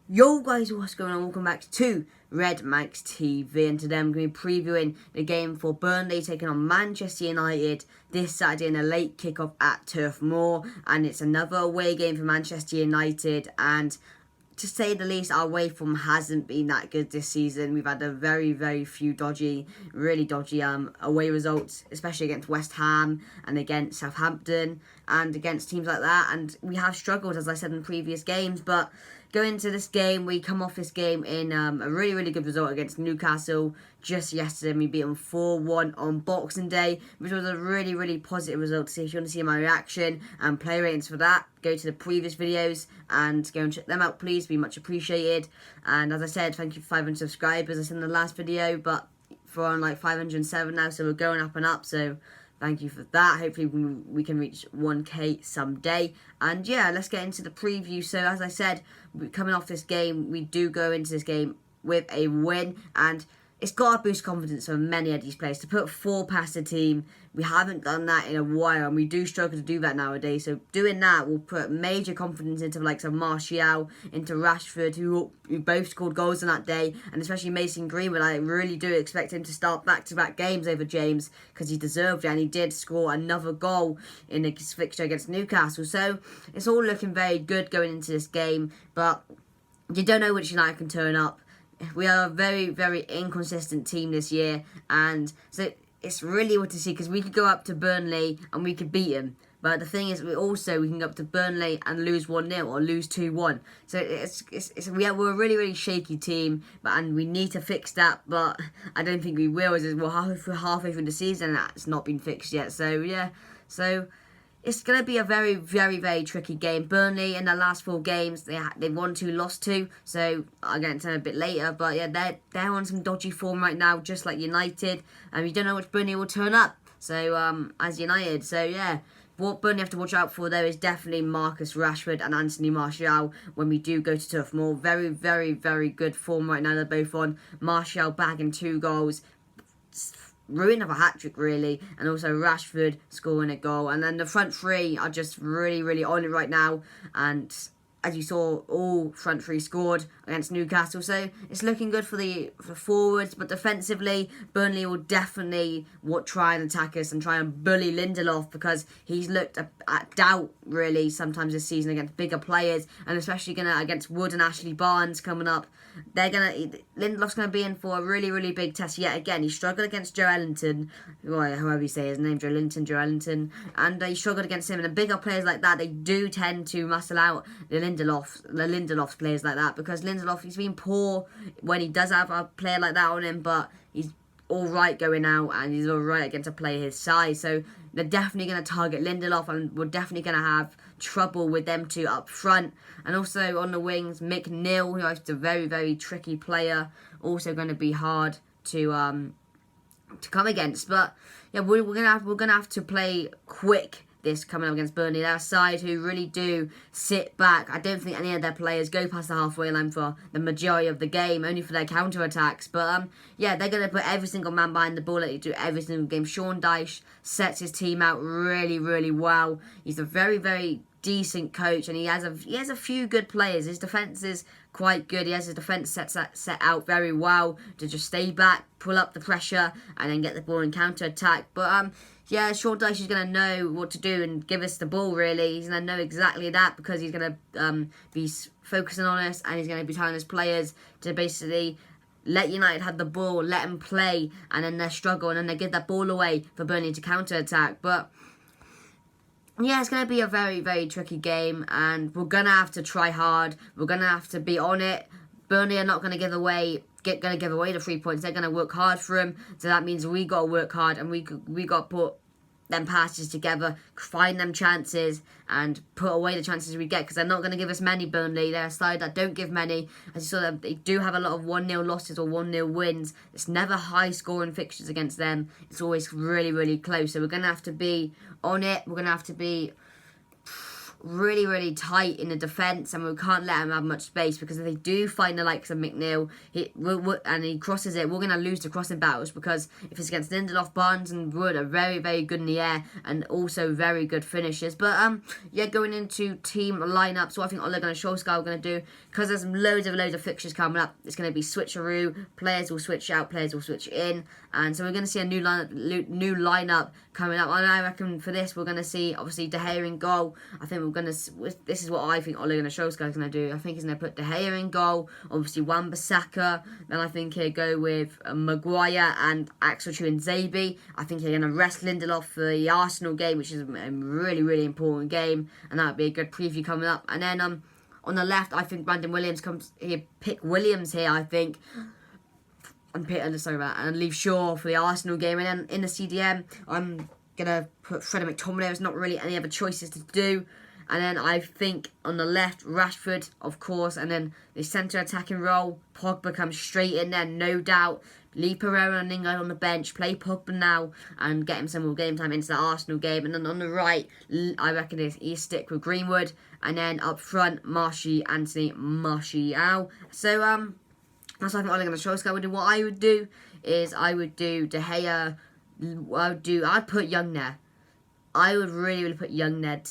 Yo guys, what's going on? Welcome back to Red Max TV, and today I'm going to be previewing the game for Burnley taking on Manchester United this Saturday in a late kickoff at Turf Moor, and it's another away game for Manchester United. And to say the least, our away form hasn't been that good this season. We've had a very few really dodgy away results, especially against West Ham and against Southampton and against teams like that. And we have struggled, as I said in previous games, but going into this game, we come off this game in a really good result against Newcastle just yesterday. We beat them 4-1 on Boxing Day, which was a really positive result. So if you want to see my reaction and play ratings for that, go to the previous videos and go and check them out, please. Be much appreciated. And as I said, thank you for 500 subscribers. I said in the last video, but we're on like 507 now, so we're going up and up. So thank you for that. Hopefully we can reach 1k someday. And yeah, let's get into the preview. So as I said, coming off this game, we do go into this game with a win, and it's got to boost confidence for many of these players. To put 4 past the team, we haven't done that in a while, and we do struggle to do that nowadays. So doing that will put major confidence into like some Martial, into Rashford, who both scored goals on that day, and especially Mason Greenwood. I really do expect him to start back-to-back games over James, because he deserved it, and he did score another goal in the fixture against Newcastle. So it's all looking very good going into this game, but you don't know which United can turn up. We are a very inconsistent team this year, and so it's really what to see, because we could go up to Burnley and we could beat them. But the thing is, we can go up to Burnley and lose 1-0 or lose 2-1. So we're a really shaky team, and we need to fix that. But I don't think we will, as we're halfway through the season and that's not been fixed yet. So yeah, it's going to be a very tricky game. Burnley, in their last 4 games, they won 2, lost 2. So I'll get into them a bit later. But yeah, they're on some dodgy form right now, just like United. And you don't know which Burnley will turn up. So as United. So yeah, what Burnley have to watch out for, though, is definitely Marcus Rashford and Anthony Martial when we do go to Turf Moor. Very good form right now. They're both on. Martial bagging 2 goals. Ruin of a hat-trick, really, and also Rashford scoring a goal. And then the front 3 are just really on it right now, and as you saw, all front 3 scored against Newcastle, so it's looking good for the forwards. But defensively, Burnley will definitely try and attack us and try and bully Lindelof, because he's looked at doubt really sometimes this season against bigger players, and especially against Wood and Ashley Barnes coming up. Lindelof's gonna be in for a really big test yet again. He struggled against Joe Ellington, however you say his name, Joe Ellington, and he struggled against him. And the bigger players like that, they do tend to muscle out the Lindelof's players like that, because Lindelof, he's been poor when he does have a player like that on him, but he's alright going out, and he's alright against a player his size. So they're definitely going to target Lindelof, and we're definitely going to have trouble with them 2 up front. And also on the wings, Mick Neal, who is a very tricky player, also going to be hard to come against. But yeah, we're gonna have to play quick this coming up against Burnley. They're a side who really do sit back. I don't think any of their players go past the halfway line for the majority of the game, only for their counter-attacks. But yeah, they're going to put every single man behind the ball like they do every single game. Sean Dyche sets his team out really well. He's a very decent coach, and he has a few good players. His defence is quite good. He has his defence set out very well to just stay back, pull up the pressure, and then get the ball in counter-attack. But yeah, Sean Dyche is going to know what to do and give us the ball, really. He's going to know exactly that, because he's going to be focusing on us, and he's going to be telling his players to basically let United have the ball, let them play, and then they struggle, and then they give that ball away for Burnley to counter-attack. But yeah, it's going to be a very tricky game, and we're going to have to try hard. We're going to have to be on it. Burnley are not going to give away the 3 points. They're going to work hard for them. So that means we got to work hard, and we got to put them passes together, find them chances, and put away the chances we get, because they're not going to give us many. Burnley, they're a side that don't give many. As you saw, they do have a lot of 1-0 losses or 1-0 wins. It's never high scoring fixtures against them. It's always really close. So we're going to have to be on it. We're going to have to be really tight in the defence, and we can't let him have much space, because if they do find the likes of McNeil and he crosses it, we're going to lose the crossing battles, because if it's against Lindelof, Barnes and Wood are very good in the air and also very good finishers. But yeah, going into team lineups, what I think Ole Gunnar Solskjaer are going to do, because there's loads of fixtures coming up, it's going to be switcheroo, players will switch out, players will switch in, and so we're going to see a new lineup coming up. And I reckon for this we're going to see obviously De Gea in goal. I think this is what I think Ole Gunnar Solskjaer is going to do. I think he's going to put De Gea in goal, obviously Wan-Bissaka, then I think he'll go with Maguire and Axel Tuanzebe. I think he's going to rest Lindelof for the Arsenal game, which is a really important game, and that would be a good preview coming up. And then on the left, I think Brandon Williams comes here, pick Williams here, I think, and leave Shaw for the Arsenal game. And then in the CDM, I'm going to put Freddie McTominay. There's not really any other choices to do. And then I think on the left, Rashford, of course. And then the centre attacking role, Pogba comes straight in there, no doubt. Leave Pereira and Lingard on the bench. Play Pogba now and get him some more game time into the Arsenal game. And then on the right, I reckon he'll stick with Greenwood. And then up front, Anthony Martial. So, that's what I think Ole Gunnar Solskjaer would do. What I would do is I would do De Gea. I'd put Young there. I would really put Young there,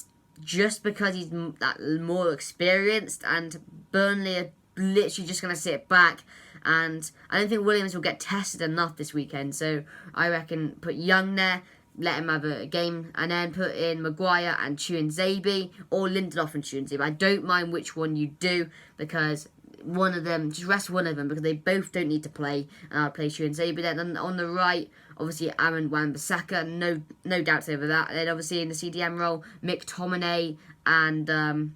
just because he's that more experienced, and Burnley are literally just going to sit back, and I don't think Williams will get tested enough this weekend. So I reckon put Young there, let him have a game, and then put in Maguire and Tuanzebe, or Lindelof and Tuanzebe. I don't mind which one you do, because one of them, just rest one of them, because they both don't need to play, and I'll play Tuanzebe then. And on the right, obviously Aaron Wan-Bissaka, no doubts over that. And then obviously in the CDM role, McTominay and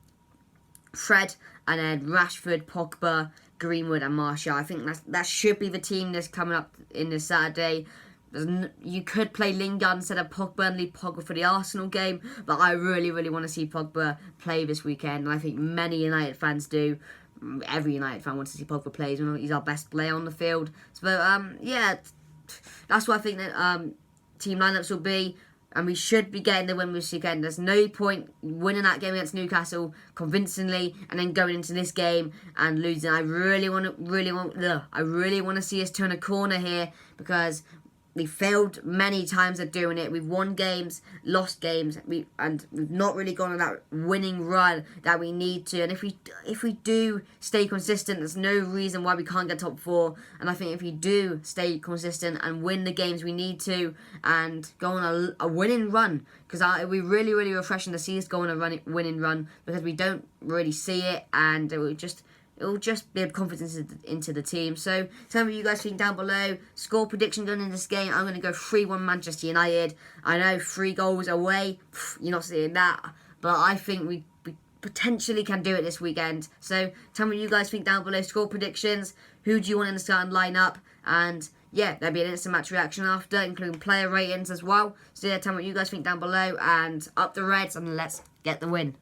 Fred, and then Rashford, Pogba, Greenwood and Martial. I think that should be the team that's coming up in this Saturday. You could play Lingard instead of Pogba and leave Pogba for the Arsenal game, but I really want to see Pogba play this weekend, and I think many United fans do. Every United fan wants to see Pogba play. He's our best player on the field. So yeah, that's what I think that team lineups will be, and we should be getting the win this weekend. There's no point winning that game against Newcastle convincingly and then going into this game and losing. I really want to see us turn a corner here, because we failed many times at doing it. We've won games, lost games, and we've not really gone on that winning run that we need to. And if we do stay consistent, there's no reason why we can't get top 4. And I think if we do stay consistent and win the games we need to, and go on a winning run, because it'll be really refreshing to see us go on a winning run, because we don't really see it, and it will just build confidence into the team. So tell me what you guys think down below. Score prediction going in this game. I'm going to go 3-1 Manchester United. I know 3 goals away. You're not seeing that. But I think we potentially can do it this weekend. So tell me what you guys think down below. Score predictions. Who do you want in the starting lineup? And yeah, there'll be an instant match reaction after, including player ratings as well. So yeah, tell me what you guys think down below. And up the Reds, and let's get the win.